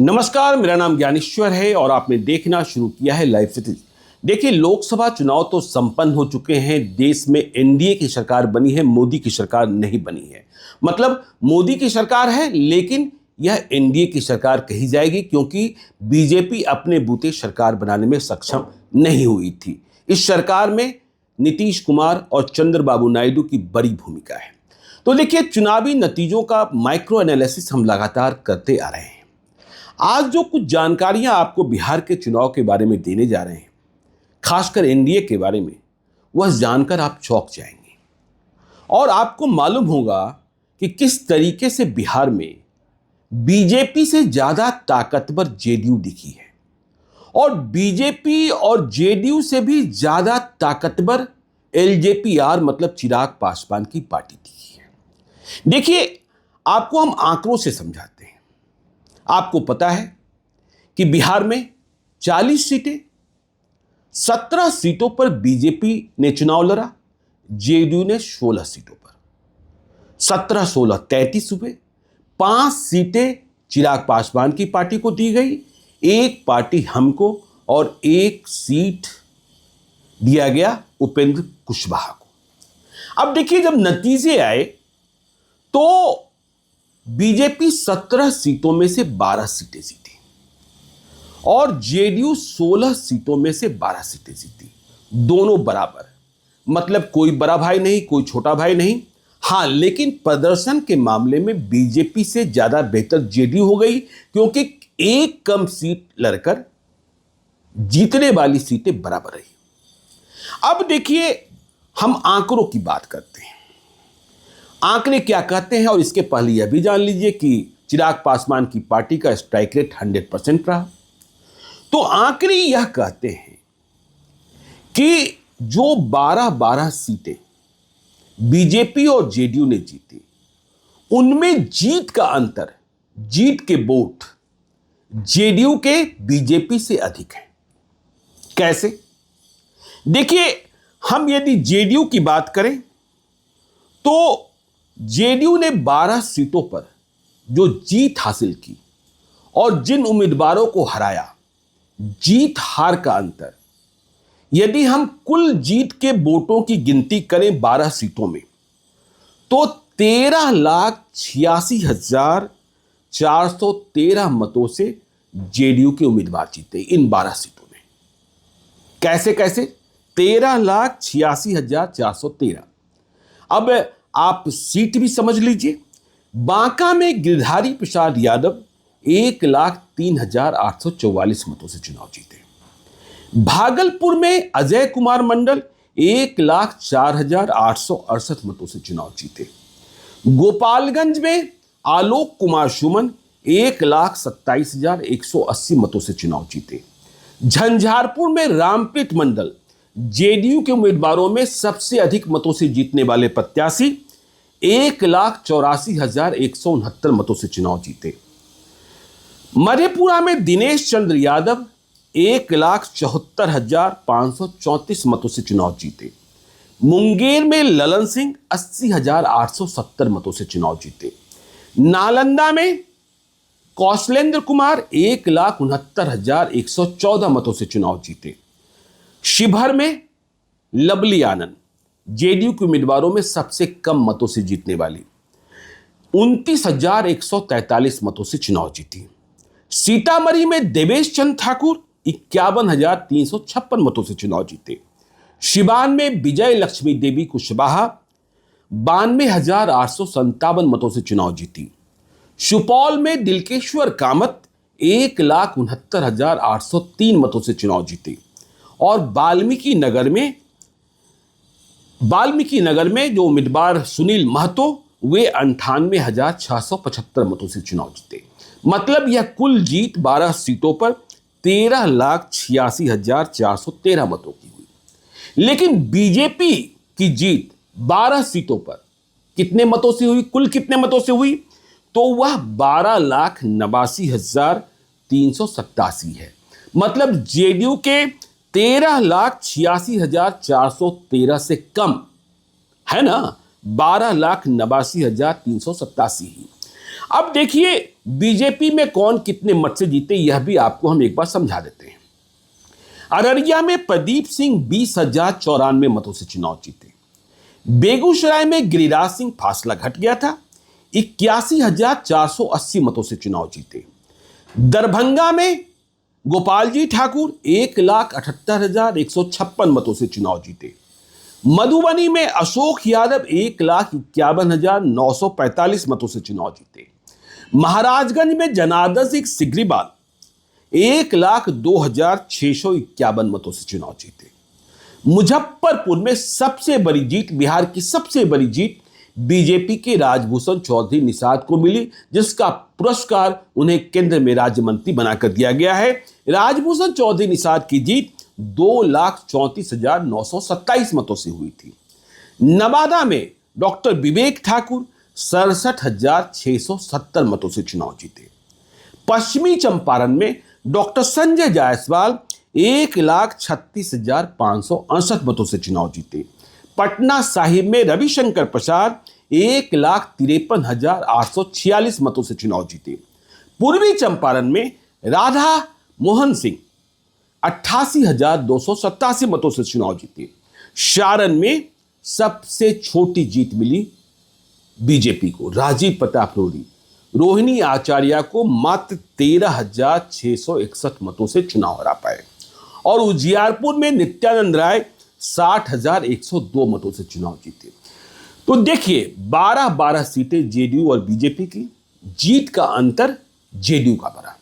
नमस्कार, मेरा नाम ज्ञानेश्वर है और आपने देखना शुरू किया है लाइव सिटी। देखिए, लोकसभा चुनाव तो संपन्न हो चुके हैं। देश में एनडीए की सरकार बनी है, मोदी की सरकार नहीं बनी है। मतलब मोदी की सरकार है, लेकिन यह एनडीए की सरकार कही जाएगी क्योंकि बीजेपी अपने बूते सरकार बनाने में सक्षम नहीं हुई थी। इस सरकार में नीतीश कुमार और चंद्रबाबू नायडू की बड़ी भूमिका है। तो देखिए, चुनावी नतीजों का माइक्रो एनालिसिस हम लगातार करते आ रहे हैं। आज जो कुछ जानकारियां आपको बिहार के चुनाव के बारे में देने जा रहे हैं, खासकर एनडीए के बारे में, वह जानकर आप चौंक जाएंगे और आपको मालूम होगा कि किस तरीके से बिहार में बीजेपी से ज्यादा ताकतवर जेडीयू दिखी है और बीजेपी और जेडीयू से भी ज्यादा ताकतवर एलजेपीआर मतलब चिराग पासवान की पार्टी दिखी है। देखिए, आपको हम आंकड़ों से समझाते हैं। आपको पता है कि बिहार में 40 सीटें, 17 सीटों पर बीजेपी ने चुनाव लड़ा, जेडीयू ने 16 सीटों पर। 17, 16, 33 हुए। 5 सीटें चिराग पासवान की पार्टी को दी गई, एक पार्टी हमको और एक सीट दिया गया उपेंद्र कुशवाहा को। अब देखिए, जब नतीजे आए तो बीजेपी 17 सीटों में से 12 सीटें जीती और जेडीयू 16 सीटों में से 12 सीटें जीती। दोनों बराबर, मतलब कोई बड़ा भाई नहीं, कोई छोटा भाई नहीं। हां, लेकिन प्रदर्शन के मामले में बीजेपी से ज्यादा बेहतर जेडीयू हो गई क्योंकि एक कम सीट लड़कर जीतने वाली सीटें बराबर रही। अब देखिए, हम आंकड़ों की बात करते हैं। आंकड़े क्या कहते हैं, और इसके पहले यह भी जान लीजिए कि चिराग पासवान की पार्टी का स्ट्राइक रेट 100% रहा। तो आंकड़े यह कहते हैं कि जो 12-12 सीटें बीजेपी और जेडीयू ने जीती, उनमें जीत का अंतर, जीत के वोट जेडीयू के बीजेपी से अधिक है। कैसे? देखिए, हम यदि जेडीयू की बात करें तो जेडीयू ने 12 सीटों पर जो जीत हासिल की और जिन उम्मीदवारों को हराया, जीत हार का अंतर, यदि हम कुल जीत के वोटों की गिनती करें 12 सीटों में, तो 13,86,413 मतों से जेडीयू के उम्मीदवार जीते इन 12 सीटों में। कैसे कैसे? 13,86,413। अब आप सीट भी समझ लीजिए। बांका में गिरधारी प्रसाद यादव 1,03,844 मतों से चुनाव जीते। भागलपुर में अजय कुमार मंडल 1,04,868 मतों से चुनाव जीते। गोपालगंज में आलोक कुमार सुमन 1,27,180 मतों से चुनाव जीते। झंझारपुर में रामप्रीत मंडल, जेडीयू के उम्मीदवारों में सबसे अधिक मतों से जीतने वाले प्रत्याशी, 1,84,169 मतों से चुनाव जीते। मधेपुरा में दिनेश चंद्र यादव 1,74,534 मतों से चुनाव जीते। मुंगेर में ललन सिंह 80,870 मतों से चुनाव जीते। नालंदा में कौशलेंद्र कुमार 1,69,114 मतों से चुनाव जीते। शिवहर में लवली आनंद, जेडीयू के उम्मीदवारों में सबसे कम मतों से जीतने वाली, 29,143 मतों से चुनाव जीती। सीतामढ़ी में देवेश चंद्र ठाकुर 51,356 मतों से चुनाव जीते। सिवान में विजय लक्ष्मी देवी कुशवाहा 92,857 मतों से चुनाव जीती। सुपौल में दिलकेश्वर कामत 1,69,803 मतों से चुनाव जीते और वाल्मीकि नगर में जो उम्मीदवार सुनील महतो, वे 98,675 मतों से चुनाव जीते। मतलब यह कुल जीत 12 सीटों पर 13,86,413 मतों की हुई। लेकिन बीजेपी की जीत 12 सीटों पर कितने मतों से हुई? कुल कितने मतों से हुई? तो वह 12,89,387 है। मतलब जेडीयू के 13,86,413 से कम है ना, 12,89,387 ही। अब देखिए बीजेपी में कौन कितने मत से जीते यह भी आपको हम एक बार समझा देते हैं। अररिया में प्रदीप सिंह 20,094 मतों से चुनाव जीते। बेगूसराय में गिरिराज सिंह फासला घट गया था, 81,480 मतों से चुनाव जीते। दरभंगा में गोपालजी ठाकुर 1,78,156 मतों से चुनाव जीते। मधुबनी में अशोक यादव 1,51,945 मतों से चुनाव जीते। महाराजगंज में जनार्दन सिंह सिग्रीवाल 1,02,651 मतों से चुनाव जीते। मुजफ्फरपुर में सबसे बड़ी जीत, बिहार की सबसे बड़ी जीत बीजेपी के राजभूषण चौधरी निषाद को मिली, जिसका पुरस्कार उन्हें केंद्र में राज्य मंत्री बनाकर दिया गया है। राजभूषण चौधरी निषाद की जीत 2,34,927 मतों से हुई थी। नवादा में डॉक्टर विवेक ठाकुर 67,670 मतों से चुनाव जीते। पश्चिमी चंपारण में डॉक्टर संजय जायसवाल 1,36,568 मतों से चुनाव जीते। पटना साहिब में रविशंकर प्रसाद 1,53,846 मतों से चुनाव जीते। पूर्वी चंपारण में राधा मोहन सिंह 88,287 मतों से चुनाव जीते। सारण में सबसे छोटी जीत मिली बीजेपी को, राजीव प्रताप रूडी रोहिणी आचार्य को मात्र 13,661 मतों से चुनाव हरा पाए। और उजियारपुर में नित्यानंद राय 60,102 मतों से चुनाव जीते। तो देखिए 12-12 सीटें जेडीयू और बीजेपी की, जीत का अंतर जेडीयू का बड़ा।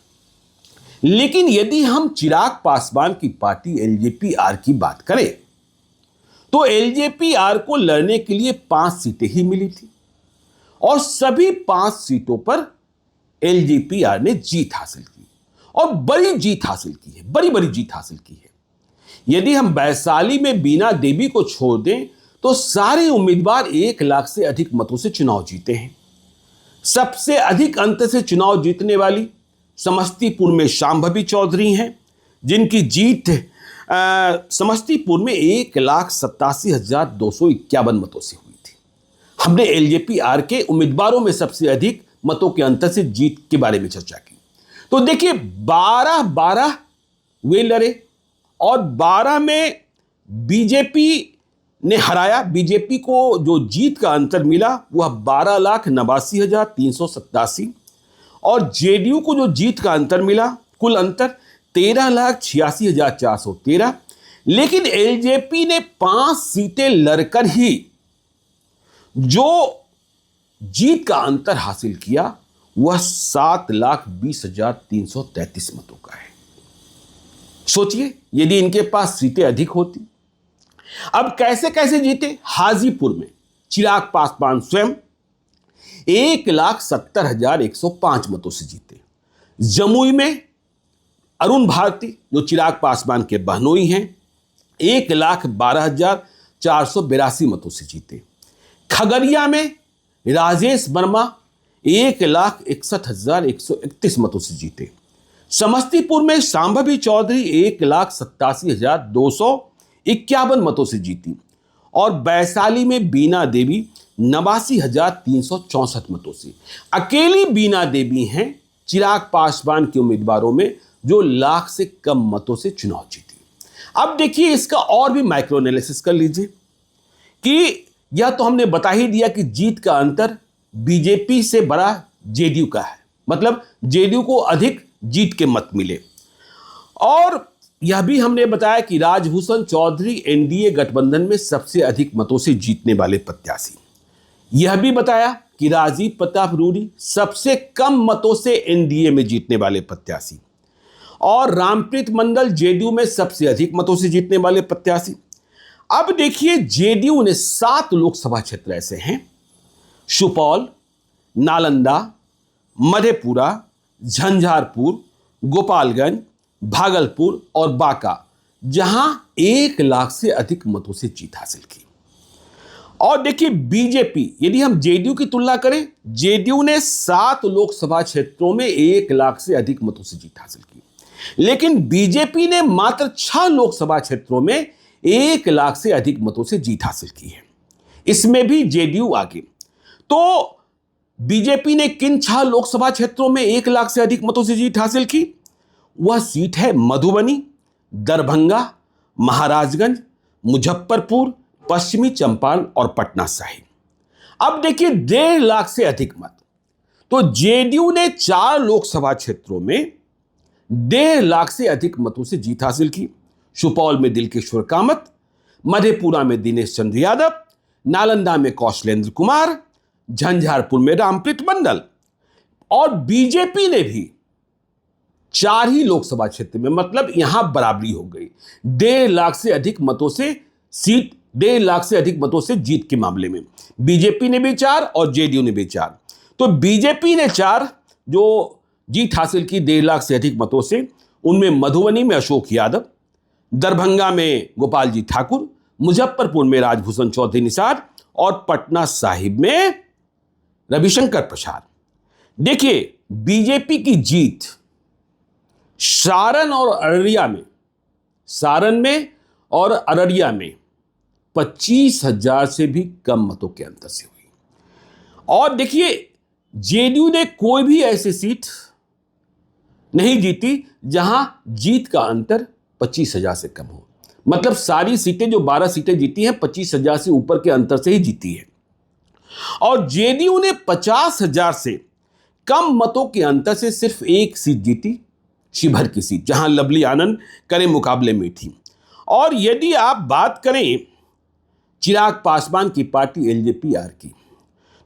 लेकिन यदि हम चिराग पासवान की पार्टी एलजेपीआर की बात करें तो एलजेपीआर को लड़ने के लिए 5 सीटें ही मिली थी और सभी 5 सीटों पर एलजेपीआर ने जीत हासिल की और बड़ी जीत हासिल की है, बड़ी जीत हासिल की है। यदि हम वैशाली में बीना देवी को छोड़ दें तो सारे उम्मीदवार 1 लाख से अधिक मतों से चुनाव जीते हैं। सबसे अधिक अंतर से चुनाव जीतने वाली समस्तीपुर में शांभवी चौधरी हैं, जिनकी जीत समस्तीपुर में 1,87,251 मतों से हुई थी। हमने एलजेपीआर के उम्मीदवारों में सबसे अधिक मतों के अंतर से जीत के बारे में चर्चा की। तो देखिए 12-12 वे लड़े और 12 में बीजेपी ने हराया। बीजेपी को जो जीत का अंतर मिला वह 12,89,387 और जेडीयू को जो जीत का अंतर मिला कुल अंतर 13,86,413। लेकिन एलजेपी ने 5 सीटें लड़कर ही जो जीत का अंतर हासिल किया वह 7,20,333 मतों का है। सोचिए यदि इनके पास सीटें अधिक होती। अब कैसे कैसे जीते? हाजीपुर में चिराग पासवान स्वयं 1,70,105 मतों से जीते। जमुई में अरुण भारती जो चिराग पासवान के बहनोई हैं 1,12,482 मतों से जीते। खगड़िया में राजेश वर्मा 1,61,131 मतों से जीते। समस्तीपुर में शांभवी चौधरी 1,87,251 मतों से जीती और वैशाली में बीना देवी 89,364 मतों से। अकेली बीना देवी हैं चिराग पासवान के उम्मीदवारों में जो लाख से कम मतों से चुनाव जीती। अब देखिए इसका और भी माइक्रो एनालिसिस कर लीजिए कि यह तो हमने बता ही दिया कि जीत का अंतर बीजेपी से बड़ा जेडीयू का है, मतलब जेडीयू को अधिक जीत के मत मिले। और यह भी हमने बताया कि राजभूषण चौधरी एनडीए गठबंधन में सबसे अधिक मतों से जीतने वाले प्रत्याशी। यह भी बताया कि राजीव प्रताप रूडी सबसे कम मतों से एनडीए में जीतने वाले प्रत्याशी और रामप्रीत मंडल जेडीयू में सबसे अधिक मतों से जीतने वाले प्रत्याशी। अब देखिए जेडीयू ने 7 लोकसभा क्षेत्र ऐसे हैं, सुपौल, नालंदा, मधेपुरा, झंझारपुर, गोपालगंज, भागलपुर और बांका, जहां 1 लाख से अधिक मतों से जीत हासिल की। और देखिए बीजेपी, यदि हम जेडीयू की तुलना करें, जेडीयू ने 7 लोकसभा क्षेत्रों में 1 लाख से अधिक मतों से जीत हासिल की, लेकिन बीजेपी ने मात्र 6 लोकसभा क्षेत्रों में 1 लाख से अधिक मतों से जीत हासिल की है। इसमें भी जेडीयू आगे। तो बीजेपी ने किन 6 लोकसभा क्षेत्रों में 1 लाख से अधिक मतों से जीत हासिल की? वह सीट है मधुबनी, दरभंगा, महाराजगंज, मुजफ्फरपुर, पश्चिमी चंपारण और पटना साहिब। अब देखिए 1.5 लाख से अधिक मत, तो जेडीयू ने 4 लोकसभा क्षेत्रों में 1.5 लाख से अधिक मतों से जीत हासिल की। सुपौल में दिलकेश्वर कामत, मधेपुरा में दिनेश चंद्र यादव, नालंदा में कौशलेंद्र कुमार, झंझारपुर में रामप्रीत मंडल। और बीजेपी ने भी 4 ही लोकसभा क्षेत्र में, मतलब यहां बराबरी हो गई। 1.5 लाख से अधिक मतों से सीट, 1.5 लाख से अधिक मतों से जीत के मामले में बीजेपी ने भी 4 और जेडीयू ने भी 4। तो बीजेपी ने 4 जो जीत हासिल की 1.5 लाख से अधिक मतों से, उनमें मधुबनी में अशोक यादव, दरभंगा में गोपाल जी ठाकुर, मुजफ्फरपुर में राजभूषण चौधरी निषाद और पटना साहिब में रविशंकर प्रसाद। देखिए बीजेपी की जीत सारण और अररिया में 25,000 से भी कम मतों के अंतर से हुई। और देखिए जेडीयू ने कोई भी ऐसी सीट नहीं जीती जहां जीत का अंतर 25,000 से कम हो। मतलब सारी सीटें, जो 12 सीटें जीती हैं, 25,000 से ऊपर के अंतर से ही जीती है। और जेडीयू ने 50,000 से कम मतों के अंतर से सिर्फ 1 सीट जीती, शिवहर की सीट, जहां लवली आनंद कड़े मुकाबले में थी। और यदि आप बात करें चिराग पासवान की पार्टी एलजेपी-आर की,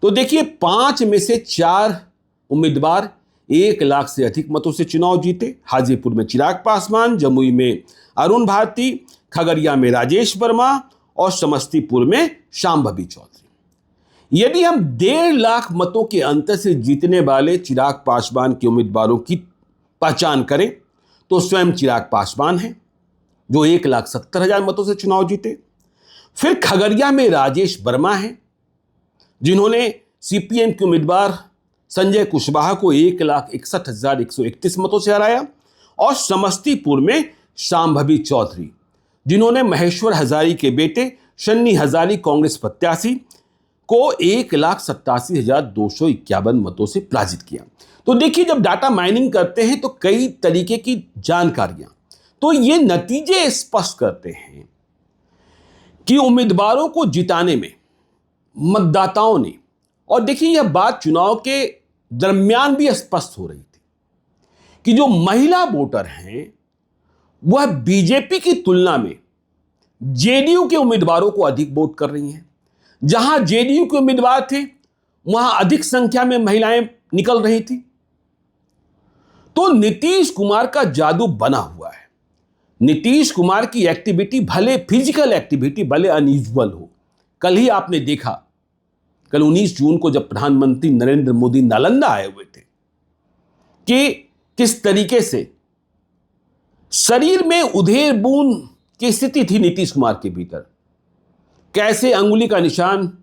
तो देखिए 5 में से 4 उम्मीदवार 1 लाख से अधिक मतों से चुनाव जीते। हाजीपुर में चिराग पासवान, जमुई में अरुण भारती, खगड़िया में राजेश वर्मा और समस्तीपुर में शांभवी चौधरी। यदि हम 1.5 लाख मतों के अंतर से जीतने वाले चिराग पासवान के उम्मीदवारों की पहचान करें तो स्वयं चिराग पासवान हैं, जो 1,70,000 मतों से चुनाव जीते। फिर खगड़िया में राजेश वर्मा हैं, जिन्होंने सीपीएम के उम्मीदवार संजय कुशवाहा को 1,61,131 मतों से हराया। और समस्तीपुर में शांभवी चौधरी, जिन्होंने महेश्वर हजारी के बेटे शन्नी हजारी कांग्रेस प्रत्याशी को 1,87,251 मतों से पराजित किया। तो देखिए जब डाटा माइनिंग करते हैं तो कई तरीके की जानकारियां, तो ये नतीजे स्पष्ट करते हैं कि उम्मीदवारों को जिताने में मतदाताओं ने, और देखिए यह बात चुनाव के दरमियान भी स्पष्ट हो रही थी कि जो महिला वोटर हैं वह बीजेपी की तुलना में जेडीयू के उम्मीदवारों को अधिक वोट कर रही हैं। जहां जेडीयू के उम्मीदवार थे वहां अधिक संख्या में महिलाएं निकल रही थी। तो नीतीश कुमार का जादू बना हुआ है। नीतीश कुमार की एक्टिविटी, भले फिजिकल एक्टिविटी भले अनयूजुअल हो, कल ही आपने देखा, कल 19 जून को जब प्रधानमंत्री नरेंद्र मोदी नालंदा आए हुए थे, कि किस तरीके से शरीर में उधेड़ बूंद की स्थिति थी नीतीश कुमार के भीतर। कैसे अंगुली का निशान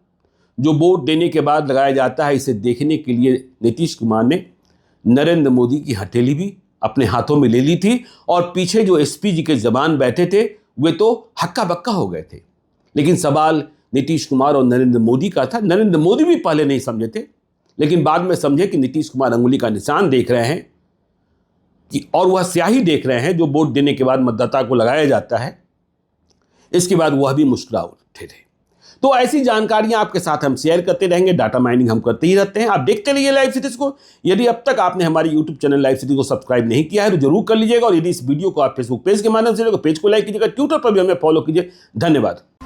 जो वोट देने के बाद लगाया जाता है, इसे देखने के लिए नीतीश कुमार ने नरेंद्र मोदी की हथेली भी अपने हाथों में ले ली थी। और पीछे जो एसपी जी के जवान बैठे थे वे तो हक्का बक्का हो गए थे। लेकिन सवाल नीतीश कुमार और नरेंद्र मोदी का था। नरेंद्र मोदी भी पहले नहीं समझे थे, लेकिन बाद में समझे कि नीतीश कुमार अंगुली का निशान देख रहे हैं कि, और वह स्याही देख रहे हैं जो वोट देने के बाद मतदाता को लगाया जाता है। इसके बाद वह भी मुस्कुरा उठे थे। तो ऐसी जानकारियां आपके साथ हम शेयर करते रहेंगे, डाटा माइनिंग हम करते ही रहते हैं। आप देखते रहिए लाइव सिटीज को। यदि अब तक आपने हमारे यूट्यूब चैनल लाइव सिटी को सब्सक्राइब नहीं किया है तो जरूर कर लीजिएगा। और यदि इस वीडियो को आप फेसबुक पेज के माध्यम से पेज को लाइक कीजिएगा, ट्विटर पर भी हमें फॉलो कीजिए। धन्यवाद।